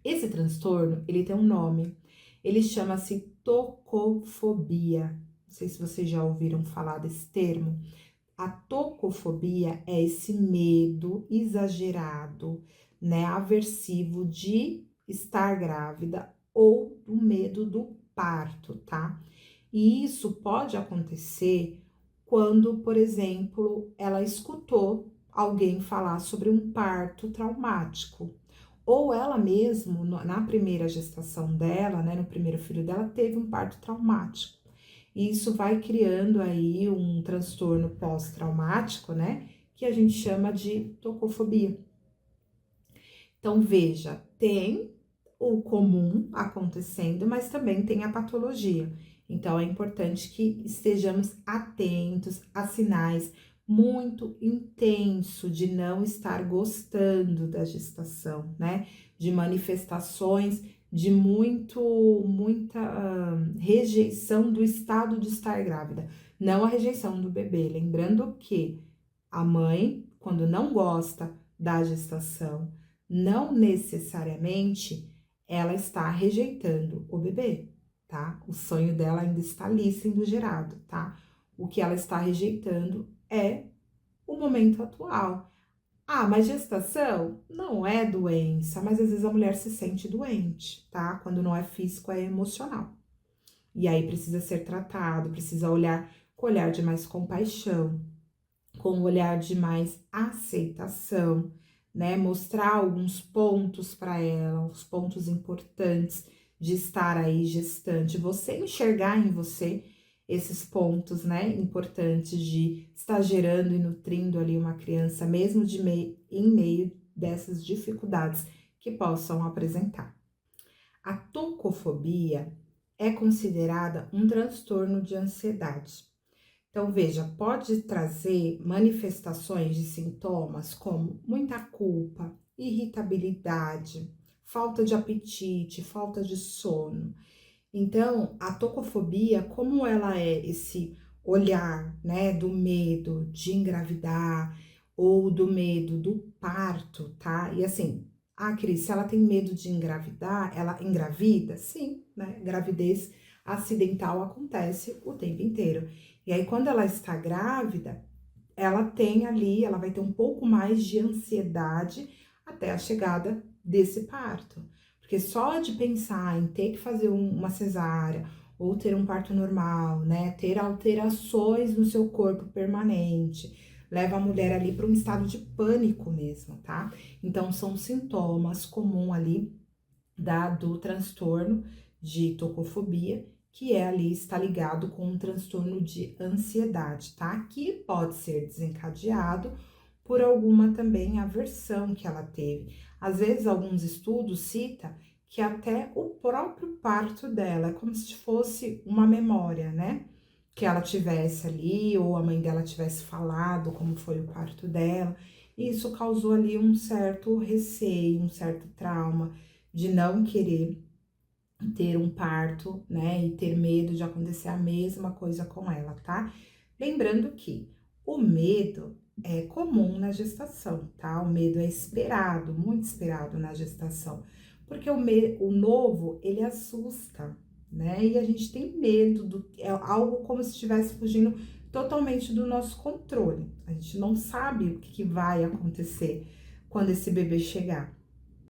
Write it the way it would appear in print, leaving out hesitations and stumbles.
Esse transtorno, ele tem um nome, ele chama-se tocofobia. Não sei se vocês já ouviram falar desse termo. A tocofobia é esse medo exagerado, né, aversivo de estar grávida ou do medo do parto, tá? E isso pode acontecer quando, por exemplo, ela escutou alguém falar sobre um parto traumático, ou ela mesmo, na primeira gestação dela, né, no primeiro filho dela, teve um parto traumático. E isso vai criando aí um transtorno pós-traumático, né, que a gente chama de tocofobia. Então, veja, tem o comum acontecendo, mas também tem a patologia. Então, é importante que estejamos atentos a sinais muito intenso de não estar gostando da gestação, né? De manifestações de muita rejeição do estado de estar grávida, não a rejeição do bebê. Lembrando que a mãe, quando não gosta da gestação, não necessariamente ela está rejeitando o bebê, tá? O sonho dela ainda está ali sendo gerado, tá? O que ela está rejeitando é o momento atual. Ah, mas gestação não é doença, mas às vezes a mulher se sente doente, tá? Quando não é físico, é emocional. E aí precisa ser tratado, precisa olhar com olhar de mais compaixão, com um olhar de mais aceitação, né? Mostrar alguns pontos para ela, os pontos importantes de estar aí gestante, você enxergar em você esses pontos, né, importantes de estar gerando e nutrindo ali uma criança, mesmo em meio dessas dificuldades que possam apresentar. A tocofobia é considerada um transtorno de ansiedade. Então, veja, pode trazer manifestações de sintomas como muita culpa, irritabilidade, falta de apetite, falta de sono. Então, a tocofobia, como ela é esse olhar, né, do medo de engravidar ou do medo do parto, tá? E assim, a Cris, se ela tem medo de engravidar, ela engravida? Sim, né? Gravidez acidental acontece o tempo inteiro. E aí, quando ela está grávida, ela tem ali, ela vai ter um pouco mais de ansiedade até a chegada desse parto. Porque só de pensar em ter que fazer uma cesárea ou ter um parto normal, né, ter alterações no seu corpo permanente, leva a mulher ali para um estado de pânico mesmo, tá? Então são sintomas comuns ali do transtorno de tocofobia, que é ali, está ligado com um transtorno de ansiedade, tá? Que pode ser desencadeado por alguma também aversão que ela teve. Às vezes, alguns estudos cita que até o próprio parto dela é como se fosse uma memória, né? Que ela tivesse ali, ou a mãe dela tivesse falado como foi o parto dela. E isso causou ali um certo receio, um certo trauma de não querer ter um parto, né, e ter medo de acontecer a mesma coisa com ela, tá? Lembrando que o medo é comum na gestação, tá? O medo é esperado, muito esperado na gestação, porque o novo, ele assusta, né? E a gente tem medo é algo como se estivesse fugindo totalmente do nosso controle. A gente não sabe o que vai acontecer quando esse bebê chegar.